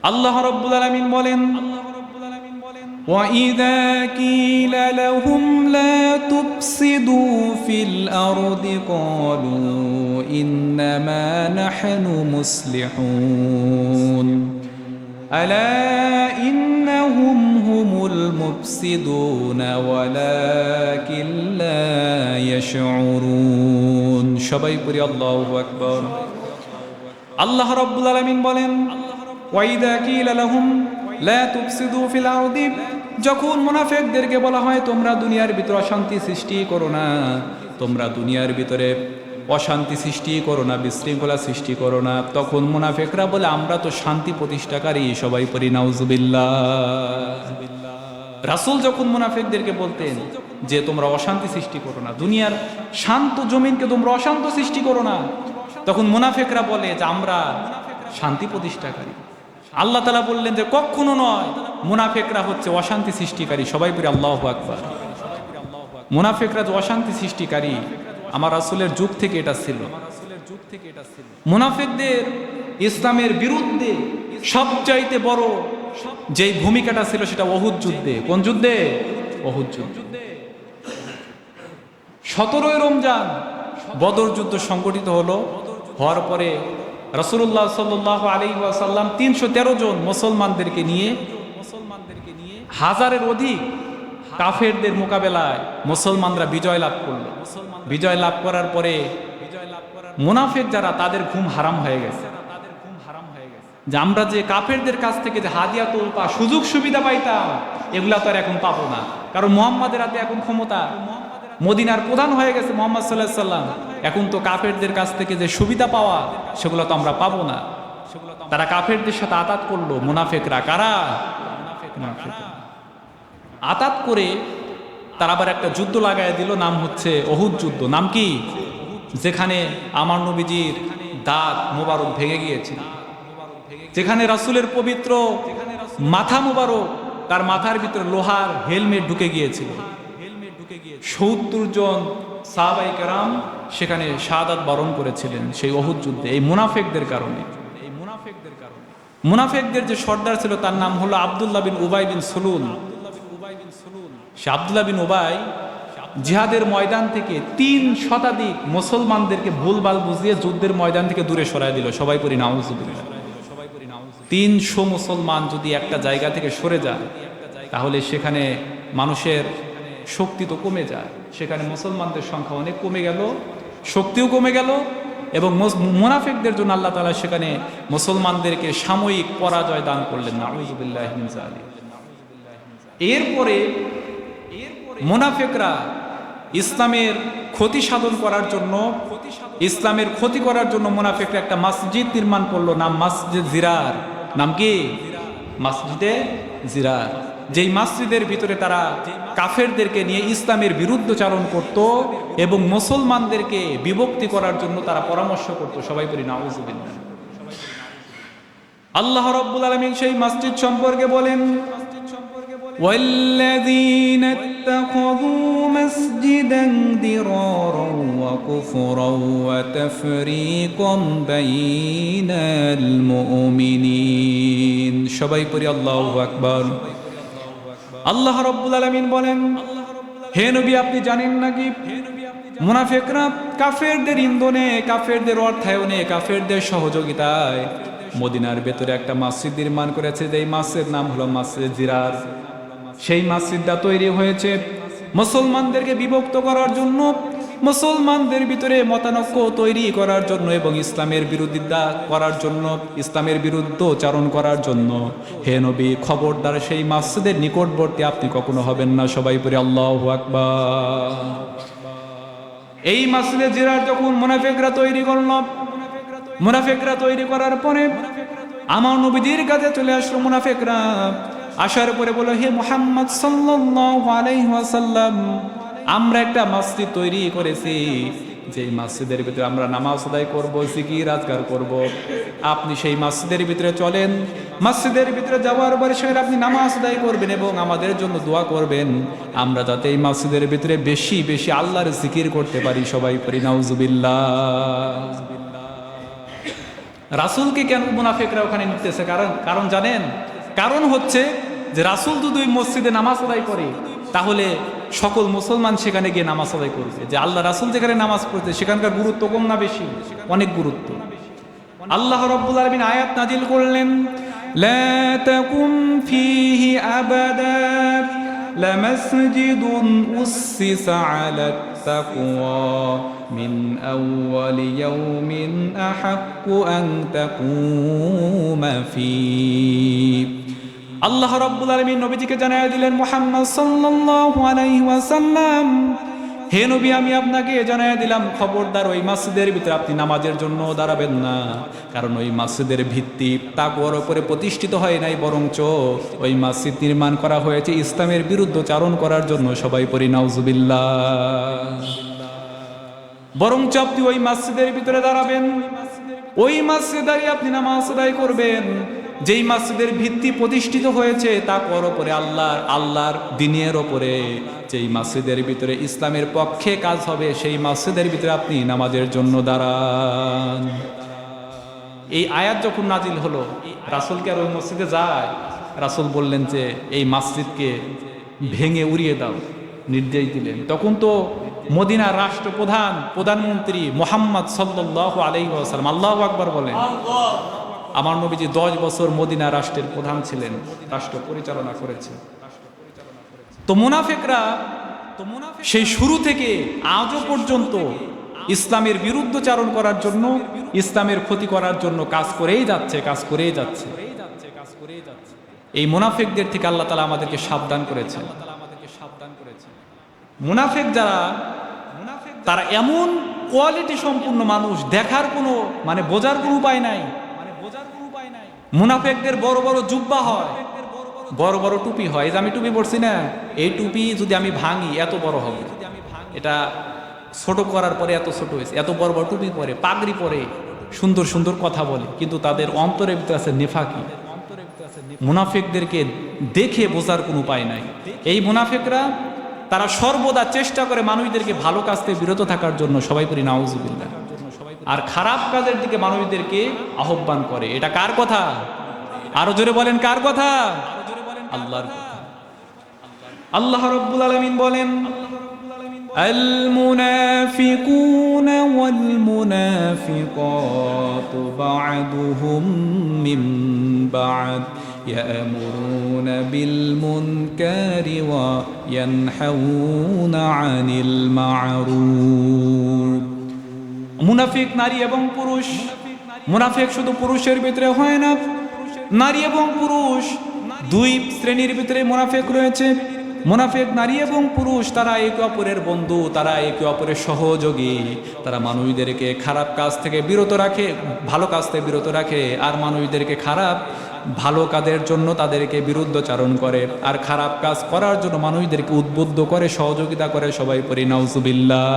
আল্লাহ রাব্বুল আলামিন বলেন, وَإِذَا قِيلَ لَهُمْ لَا تُفْسِدُوا فِي الْأَرْضِ قَالُوا إِنَّمَا نَحْنُ مُصْلِحُونَ أَلَا إِنَّهُمْ هُمُ الْمُفْسِدُونَ وَلَكِنْ لَا يَشْعُرُونَ। সবাই পড়ি আল্লাহু আকবার। আল্লাহ রাব্বুল আলামিন বলেন, ওয়াইদা কিলা লাহুম লা তুফসিদু ফিল আরদি, যখন মুনাফিকদেরকে বলা হয় তোমরা দুনিয়ার ভিতরে অশান্তি সৃষ্টি করো না, তোমরা দুনিয়ার ভিতরে অশান্তি সৃষ্টি করো না, বিশৃঙ্খলা সৃষ্টি করো না, তখন মুনাফিকরা বলে আমরা তো শান্তি প্রতিষ্ঠাকারী। সবাই পড়ি নাউজুবিল্লাহ। রাসূল যখন মুনাফিকদেরকে বলতেন যে তোমরা অশান্তি সৃষ্টি করো না, দুনিয়ার শান্ত জমিনকে তোমরা অশান্ত সৃষ্টি করো না, তখন মুনাফিকরা বলে যে আমরা শান্তি প্রতিষ্ঠাকারী। আল্লাহ তাআলা বললেন যে কখনো নয়, মুনাফিকরা হচ্ছে অশান্তি সৃষ্টিকারী। সবাই বলি আল্লাহু আকবার। মুনাফিকরা যে অশান্তি সৃষ্টিকারী, আমার রাসূলের যুগ থেকে এটা ছিল। মুনাফিকদের ইসলামের বিরুদ্ধে সবচাইতে বড় যেই ভূমিকাটা ছিল সেটা উহুদ যুদ্ধে। কোন যুদ্ধে? উহুদ যুদ্ধে। 17 রমজান বদর যুদ্ধ সংগঠিত হওয়ার পরে রাসূলুল্লাহ সাল্লাল্লাহু আলাইহি ওয়াসাল্লাম 313 জন মুসলমানদেরকে নিয়ে হাজারের অধিক কাফেরদের মোকাবেলায় মুসলমানরা বিজয় লাভ করলো। বিজয় লাভ করার পরে মুনাফিক যারা, তাদের ঘুম হারাম হয়ে গেছে যে আমরা যে কাফেরদের কাছ থেকে যে হাদিয়া তোলপা সুযোগ সুবিধা পাইতাম, এগুলা তো আর এখন পাবো না, কারণ মুহাম্মাদের হাতে এখন ক্ষমতা, মদিনার প্রধান হয়ে গেছে মুহাম্মদ সাল্লাল্লাহু আলাইহি ওয়াসাল্লাম। এখন তো কাফেরদের কাছ থেকে যে সুবিধা পাওয়া সেগুলো তো আমরা পাবো না। তারা কাফেরদের সাথে আতাত করলো। মুনাফিকরা কারা? আতাত করে তারা আবার একটা যুদ্ধ লাগায় দিল, নাম হচ্ছে উহুদ যুদ্ধ। নাম কি? যেখানে আমার নবীজির দাঁত মোবারক ভেঙে গিয়েছিল, যেখানে রাসূলের পবিত্র মাথা মোবারক, তার মাথার ভিতরে লোহার হেলমেট ঢুকে গিয়েছিল। 70 জন সাহাবায়ে কেরাম সেখানে শাহাদাত বরণ করেছিলেন সেই উহুদ যুদ্ধে, এই মুনাফিকদের কারণে। মুনাফিকদের যে সর্দার ছিল তার নাম হলো আব্দুল্লাহ বিন উবাই বিন সুলুল। সে আব্দুল্লাহ বিন উবাই জিহাদের ময়দান থেকে 3 শতাধিক মুসলমানদেরকে ভুলভাল বুঝিয়ে যুদ্ধের ময়দান থেকে দূরে সরায় দিল। সবাই পড়ি নাউজুবিল্লাহ। 300 মুসলমান যদি একটা জায়গা থেকে সরে যায়, তাহলে সেখানে মানুষের শক্তি তো কমে যায়, সেখানে মুসলমানদের সংখ্যা অনেক কমে গেল, শক্তিও কমে গেল, এবং মুনাফিকদের জন্য আল্লাহ তাআলা সেখানে মুসলমানদেরকে সাময়িক পরাজয় দান করলেন। নাউযুবিল্লাহি মিন যালিক। এরপরে মুনাফিকরা ইসলামের ক্ষতি সাধন করার জন্য, ইসলামের ক্ষতি করার জন্য মুনাফিকরা একটা মসজিদ নির্মাণ করলো, নাম মসজিদ জিরার। নাম কি? মসজিদে জিরার। যেই মসজিদের ভিতরে তারা কাফেরদেরকে নিয়ে ইসলামের বিরুদ্ধচারণ করত এবং মুসলমানদেরকে বিভক্তি করার জন্য তারা পরামর্শ করত। সবাই বলি নাউযুবিল্লাহ। আল্লাহ রাব্বুল আলামিন সেই মসজিদ সম্পর্কে বলেন, والذين اتخذوا مسجدا ضرارا وكفرا وتفريقا بين المؤمنين। সবাই পড়ি আল্লাহু আকবার। আল্লাহ রাব্বুল আলামিন বলেন, হে নবী আপনি জানেন নাকি মুনাফিকরা কাফেরদের ইন্ধনে, কাফেরদের অর্থায়নে, কাফেরদের সহযোগিতায় মদিনার ভেতরে একটা মসজিদ নির্মাণ করেছে, যেই মসজিদের নাম হলো মসজিদ জিরার। সেই মসজিদটা তৈরি হয়েছে মুসলমানদেরকে বিভক্ত করার জন্য, মুসলমানদের ভিতরে মতানৈক্য তৈরি করার জন্য এবং ইসলামের বিরোধিতা করার জন্য, ইসলামের বিরুদ্ধচারণ করার জন্য। হে নবী খবরদার সেই মসজিদের নিকটবর্তী আপনি কখনো হবেন না। সবাই পড়ে আল্লাহু আকবার। এই মসজিদে জিরার যখন মুনাফিকরা তৈরি করল, মুনাফিকরা তৈরি করার পরে আমার নবীজির কাছে চলে আসলো মুনাফিকরা। আসার পরে বলল, হে মুহাম্মদ সাল্লাল্লাহু আলাইহি ওয়াসাল্লাম, আমরা একটা মসজিদ তৈরি করেছি, যে মসজিদের ভিতরে আমরা নামাজ আদায় করব, জিকির আজকার করব। আপনি সেই মসজিদের ভিতরে চলেন, মসজিদের ভিতরে যাওয়ার পরে সেখানে আপনি নামাজ আদায় করবেন এবং আমাদের জন্য দোয়া করবেন, আমরা যাতে এই মসজিদের ভিতরে বেশি বেশি আল্লাহর জিকির করতে পারি। সবাই পড়ি নাউযুবিল্লাহ। রাসূলকে কেন মুনাফিকরা ওখানে নিতেছে? কারণ জানেন, কারণ হচ্ছে যে রাসূল যদি ওই মসজিদে নামাজ আদায় করে তাহলে সকল মুসলমান সেখানে গিয়ে নামাজ আদায় করবে। যে আল্লাহ রাসূল যেখানে নামাজ পড়তে সেখানকার গুরুত্ব কম না বেশি? অনেক গুরুত্ব। আল্লাহ রাব্বুল আলামিন আয়াত নাজিল করলেন, লা তাকুম ফীহি আবাদা লামাসজিদুন উসসিসা আলাত তাকওয়া মিন আউওয়ালি ইয়াউমিন আহাক্কু আন তাকুমা ফীহি। আল্লাহ রাব্বুল আলামিন নবীজিকে জানায়া দিলেন, মুহাম্মদ সাল্লাল্লাহু আলাইহি ওয়াসাল্লাম, হে নবী, আমি আপনাকে জানায়া দিলাম, খবরদার ওই মসজিদের ভিতরে আপনি নামাজের জন্য দাঁড়াবেন না। কারণ ওই মসজিদের ভিত্তি তাকওয়ার উপরে প্রতিষ্ঠিত হয় নাই, বরঞ্চ ওই মসজিদ নির্মাণ করা হয়েছে ইসলামের বিরুদ্ধচারণ করার জন্য। সবাই পড়ি নাউজুবিল্লাহ। বরঞ্চ আপনি ওই মসজিদের ভিতরে দাঁড়াবেন, ওই মসজিদে দাঁড়িয়ে আপনি নামাজ আদায় করবেন যেই মসজিদের ভিত্তি প্রতিষ্ঠিত হয়েছে তাকওয়ার উপরে, আল্লাহর দ্বীনের উপরে। যেই মসজিদের ভিতরে ইসলামের পক্ষে কাজ হবে সেই মসজিদের ভিতরে আপনি নামাজের জন্য দাঁড়ান। এই আয়াত যখন নাজিল হলো, রাসূলকে আর ওই মসজিদে যায়, রাসূল বললেন যে এই মসজিদকে ভেঙে উড়িয়ে দাও, নির্দেশ দিলেন। তখন তো মদিনার প্রধানমন্ত্রী মুহাম্মদ সাল্লাল্লাহু আলাইহি ওয়াসাল্লাম, আল্লাহু আকবার বলেন। আমার নবীজি 10 বছর মদিনা রাষ্ট্রের প্রধান ছিলেন, রাষ্ট্র পরিচালনা করেছেন। তো মুনাফিকরা সেই শুরু থেকে আজও পর্যন্ত ইসলামের বিরুদ্ধচারণ করার জন্য, ইসলামের ক্ষতি করার জন্য কাজ করেই যাচ্ছে। এই মুনাফিকদের থেকে আল্লাহ তাআলা আমাদেরকে সাবধান করেছেন। মুনাফিক যারা, তারা এমন কোয়ালিটি সম্পূর্ণ মানুষ, দেখার কোনো বোঝার কোনো উপায় নাই। মুনাফিকদের বড় বড় জুব্বা হয়, বড় বড় টুপি হয়। এই যে আমি টুপি পরছি না, এই টুপি যদি আমি ভাঙি এত বড় হবে। এটা ছোট করার পরে এত ছোট হয়েছে। এত বড় বড় টুপি পরে, পাগড়ি পরে, সুন্দর সুন্দর কথা বলে, কিন্তু তাদের অন্তরের ভিতরে আছে নেফাকি। মুনাফিকদেরকে দেখে বোঝার কোনো উপায় নাই। এই মুনাফিকরা তারা সর্বদা চেষ্টা করে মানুষদেরকে ভালো কাজ থেকে বিরত থাকার জন্য। সবাই করি নাউজুবিল্লাহ। আর খারাপ কাজের দিকে মানুষদেরকে আহ্বান করে। এটা কার কথা? আরো জোরে বলেন, কার কথা? আল্লাহর কথা। আল্লাহ রাব্বুল আলামিন বলেন, আল মুনাফিকুনা ওয়াল মুনাফিকাতু বা'দুহুম মিন বা'দ ইয়ামুরুনা বিল মুনকারি ওয়া ইয়ানহাউনা আনিল মা'রুফ। মুনাফিক নারী এবং পুরুষ। মুনাফিক শুধু পুরুষের ভিতরে হয় না, নারী এবং পুরুষ দুই শ্রেণীর ভিতরে মুনাফিক রয়েছে। মুনাফিক নারী এবং পুরুষ, তারা একে অপরের বন্ধু, তারা একে অপরের সহযোগী। তারা মানুষদেরকে খারাপ কাজ থেকে বিরত রাখে, ভালো কাজ থেকে বিরত রাখে। আর মানুষদেরকে ভালো কাজের জন্য তাদেরকে বিরুদ্ধচারণ করে, আর খারাপ কাজ করার জন্য মানুষদেরকে উদ্বুদ্ধ করে, সহযোগিতা করে। সবাই পড়ি নাউজুবিল্লাহ।